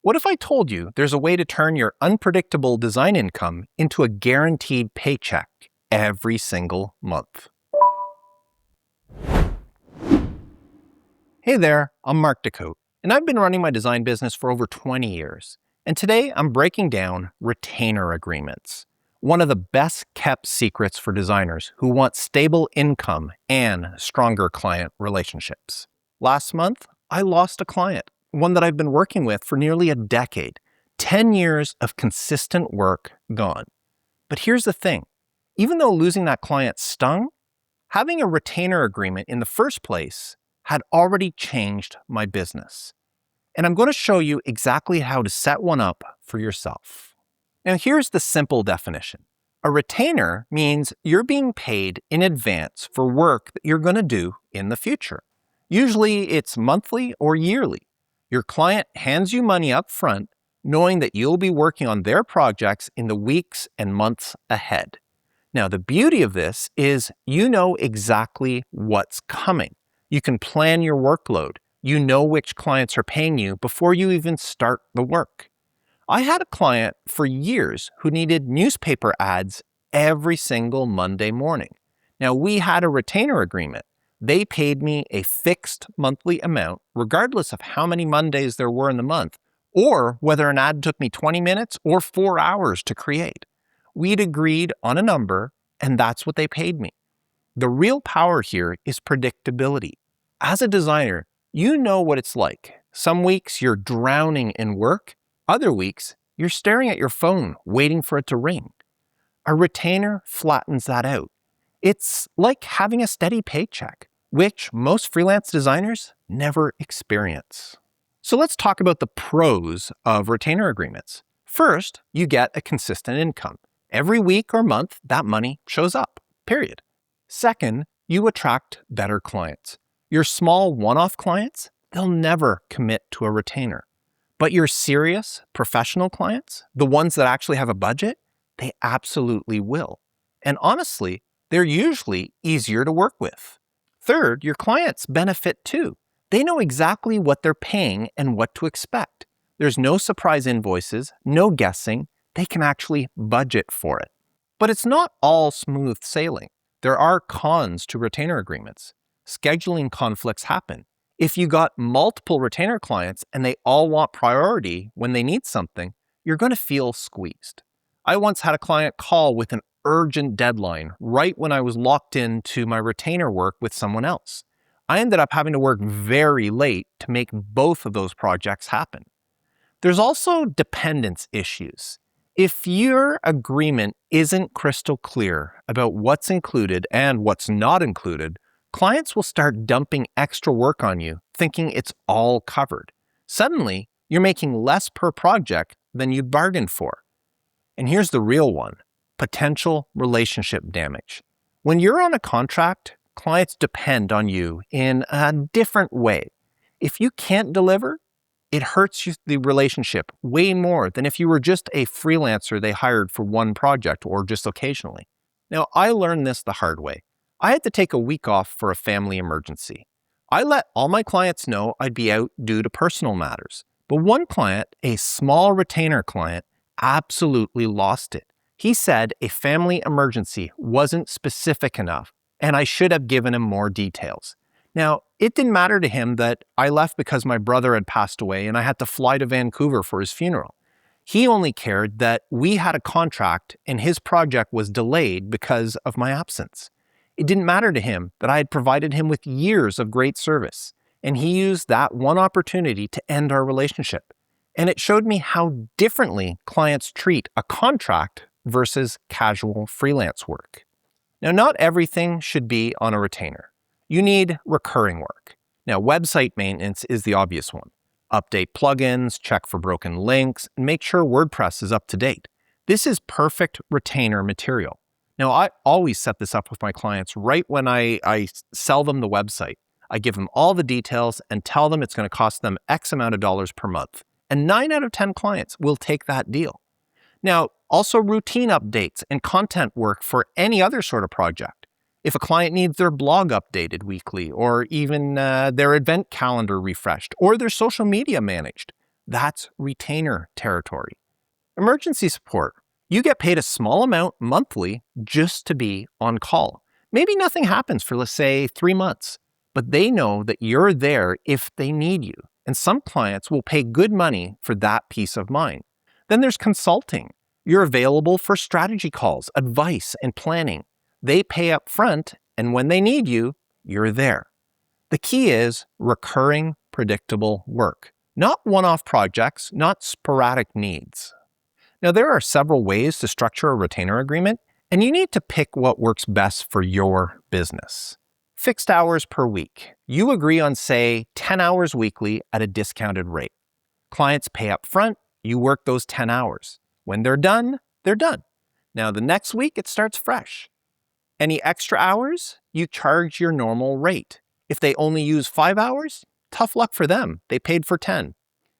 What if I told you there's a way to turn your unpredictable design income into a guaranteed paycheck every single month? Hey there, I'm Mark Decote, and I've been running my design business for over 20 years. And today I'm breaking down retainer agreements, one of the best kept secrets for designers who want stable income and stronger client relationships. Last month, I lost a client, one that I've been working with for nearly a decade. 10 years of consistent work gone. But here's the thing, even though losing that client stung, having a retainer agreement in the first place had already changed my business. And I'm going to show you exactly how to set one up for yourself. Now, here's the simple definition. A retainer means you're being paid in advance for work that you're going to do in the future. Usually it's monthly or yearly. Your client hands you money up front, knowing that you'll be working on their projects in the weeks and months ahead. Now, the beauty of this is you know exactly what's coming. You can plan your workload. You know which clients are paying you before you even start the work. I had a client for years who needed newspaper ads every single Monday morning. Now, we had a retainer agreement. They paid me a fixed monthly amount, regardless of how many Mondays there were in the month, or whether an ad took me 20 minutes or 4 hours to create. We'd agreed on a number, and that's what they paid me. The real power here is predictability. As a designer, you know what it's like. Some weeks you're drowning in work. Other weeks, you're staring at your phone, waiting for it to ring. A retainer flattens that out. It's like having a steady paycheck, which most freelance designers never experience. So let's talk about the pros of retainer agreements. First, you get a consistent income. Every week or month, that money shows up, period. Second, you attract better clients. Your small one-off clients, they'll never commit to a retainer. But your serious, professional clients, the ones that actually have a budget, they absolutely will. And honestly, they're usually easier to work with. Third, your clients benefit too. They know exactly what they're paying and what to expect. There's no surprise invoices, no guessing. They can actually budget for it. But it's not all smooth sailing. There are cons to retainer agreements. Scheduling conflicts happen. If you got multiple retainer clients and they all want priority when they need something, you're going to feel squeezed. I once had a client call with an urgent deadline right when I was locked into my retainer work with someone else. I ended up having to work very late to make both of those projects happen. There's also dependence issues. If your agreement isn't crystal clear about what's included and what's not included, clients will start dumping extra work on you, thinking it's all covered. Suddenly, you're making less per project than you bargained for. And here's the real one, potential relationship damage. When you're on a contract, clients depend on you in a different way. If you can't deliver, it hurts the relationship way more than if you were just a freelancer they hired for one project or just occasionally. Now, I learned this the hard way. I had to take a week off for a family emergency. I let all my clients know I'd be out due to personal matters. But one client, a small retainer client, absolutely lost it. He said a family emergency wasn't specific enough, and I should have given him more details. Now, it didn't matter to him that I left because my brother had passed away and I had to fly to Vancouver for his funeral. He only cared that we had a contract and his project was delayed because of my absence. It didn't matter to him that I had provided him with years of great service, and he used that one opportunity to end our relationship. And it showed me how differently clients treat a contract versus casual freelance work. Now, not everything should be on a retainer. You need recurring work. Now, website maintenance is the obvious one. Update plugins, check for broken links, and make sure WordPress is up to date. This is perfect retainer material. Now, I always set this up with my clients right when I sell them the website. I give them all the details and tell them it's going to cost them X amount of dollars per month. And 9 out of 10 clients will take that deal. Now, also routine updates and content work for any other sort of project. If a client needs their blog updated weekly, or even their event calendar refreshed, or their social media managed, That's retainer territory. Emergency support. You get paid a small amount monthly just to be on call. Maybe nothing happens for, let's say, 3 months, but they know that you're there if they need you. And some clients will pay good money for that peace of mind. Then there's consulting. You're available for strategy calls, advice, and planning. They pay up front, and when they need you, you're there. The key is recurring, predictable work, not one-off projects, not sporadic needs. Now, there are several ways to structure a retainer agreement, and you need to pick what works best for your business. Fixed hours per week. You agree on, say, 10 hours weekly at a discounted rate. Clients pay up front, you work those 10 hours. When they're done, they're done. Now, the next week, it starts fresh. Any extra hours, you charge your normal rate. If they only use 5 hours, tough luck for them. They paid for 10.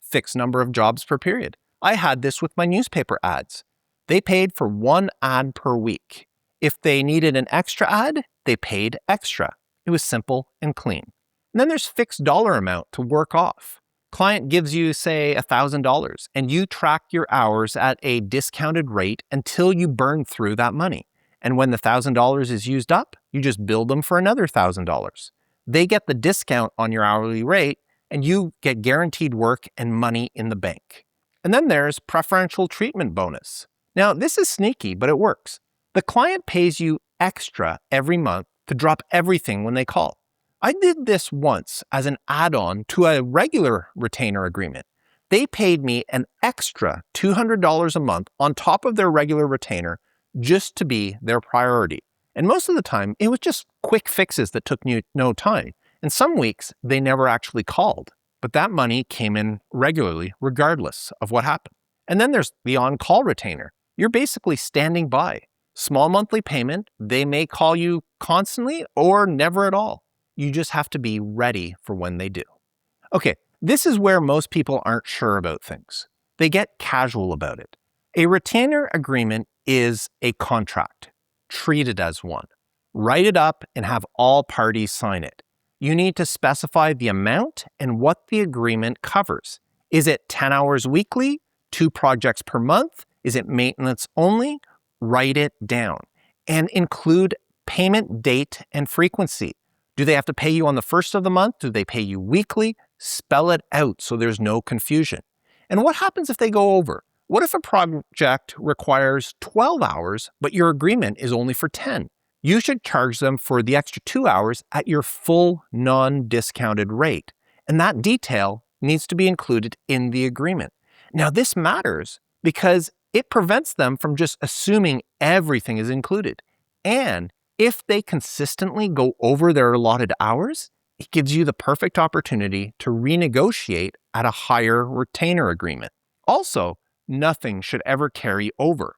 Fixed number of jobs per period. I had this with my newspaper ads. They paid for 1 ad per week. If they needed an extra ad, they paid extra. It was simple and clean. And then there's fixed dollar amount to work off. Client gives you, say, $1,000, and you track your hours at a discounted rate until you burn through that money. And when the $1,000 is used up, you just bill them for another $1,000. They get the discount on your hourly rate, and you get guaranteed work and money in the bank. And then there's preferential treatment bonus. Now, this is sneaky, but it works. The client pays you extra every month to drop everything when they call. I did this once as an add-on to a regular retainer agreement. They paid me an extra $200 a month on top of their regular retainer just to be their priority. And most of the time, it was just quick fixes that took no time. And some weeks, they never actually called. But that money came in regularly, regardless of what happened. And then there's the on-call retainer. You're basically standing by. Small monthly payment, they may call you constantly or never at all. You just have to be ready for when they do. Okay, this is where most people aren't sure about things. They get casual about it. A retainer agreement is a contract. Treat it as one. Write it up and have all parties sign it. You need to specify the amount and what the agreement covers. Is it 10 hours weekly, 2 projects per month? Is it maintenance only? Write it down and include payment date and frequency. Do they have to pay you on the first of the month? Do they pay you weekly? Spell it out so there's no confusion. And what happens if they go over? What if a project requires 12 hours, but your agreement is only for 10? You should charge them for the extra 2 hours at your full non-discounted rate. And that detail needs to be included in the agreement. Now, this matters because it prevents them from just assuming everything is included. And if they consistently go over their allotted hours, it gives you the perfect opportunity to renegotiate at a higher retainer agreement. Also, nothing should ever carry over.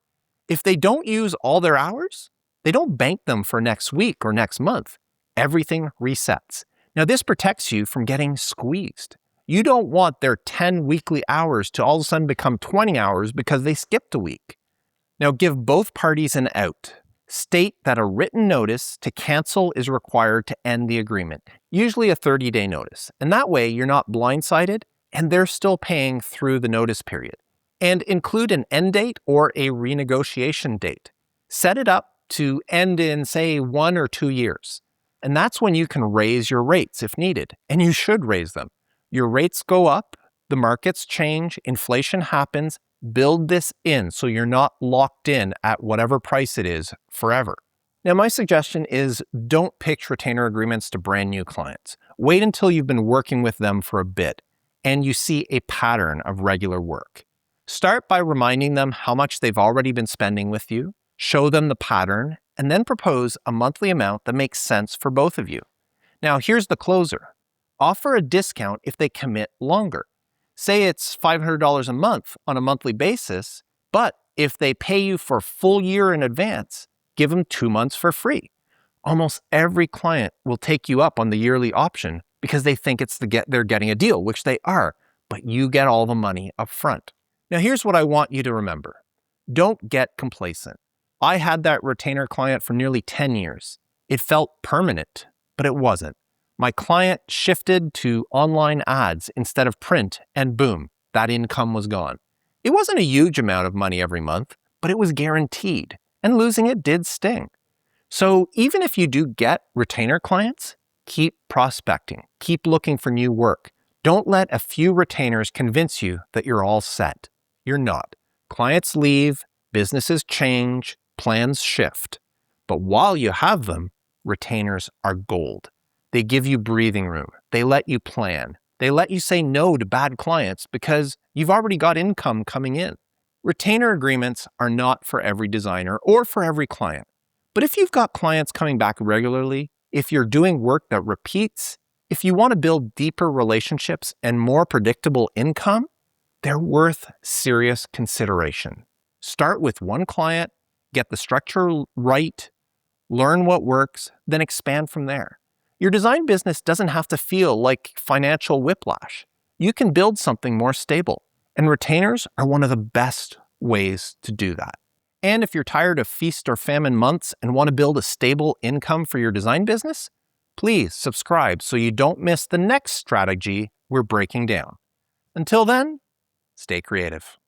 If they don't use all their hours, they don't bank them for next week or next month. Everything resets. Now, this protects you from getting squeezed. You don't want their 10 weekly hours to all of a sudden become 20 hours because they skipped a week. Now, give both parties an out. State that a written notice to cancel is required to end the agreement, usually a 30-day notice. And that way, you're not blindsided and they're still paying through the notice period. And include an end date or a renegotiation date. Set it up to end in, say, 1 or 2 years. And that's when you can raise your rates if needed, and you should raise them. Your rates go up, the markets change, inflation happens. Build this in so you're not locked in at whatever price it is forever. Now, my suggestion is don't pitch retainer agreements to brand new clients. Wait until you've been working with them for a bit and you see a pattern of regular work. Start by reminding them how much they've already been spending with you, show them the pattern, and then propose a monthly amount that makes sense for both of you. Now, here's the closer. Offer a discount if they commit longer. Say it's $500 a month on a monthly basis, but if they pay you for a full year in advance, give them 2 months for free. Almost every client will take you up on the yearly option because they think they're getting a deal, which they are, but you get all the money up front. Now, here's what I want you to remember. Don't get complacent. I had that retainer client for nearly 10 years. It felt permanent, but it wasn't. My client shifted to online ads instead of print, and boom, that income was gone. It wasn't a huge amount of money every month, but it was guaranteed, and losing it did sting. So even if you do get retainer clients, keep prospecting, keep looking for new work. Don't let a few retainers convince you that you're all set. You're not. Clients leave, businesses change, plans shift. But while you have them, retainers are gold. They give you breathing room. They let you plan. They let you say no to bad clients because you've already got income coming in. Retainer agreements are not for every designer or for every client. But if you've got clients coming back regularly, if you're doing work that repeats, if you want to build deeper relationships and more predictable income, they're worth serious consideration. Start with one client, get the structure right, learn what works, then expand from there. Your design business doesn't have to feel like financial whiplash. You can build something more stable, and retainers are one of the best ways to do that. And if you're tired of feast or famine months and want to build a stable income for your design business, please subscribe so you don't miss the next strategy we're breaking down. Until then, stay creative.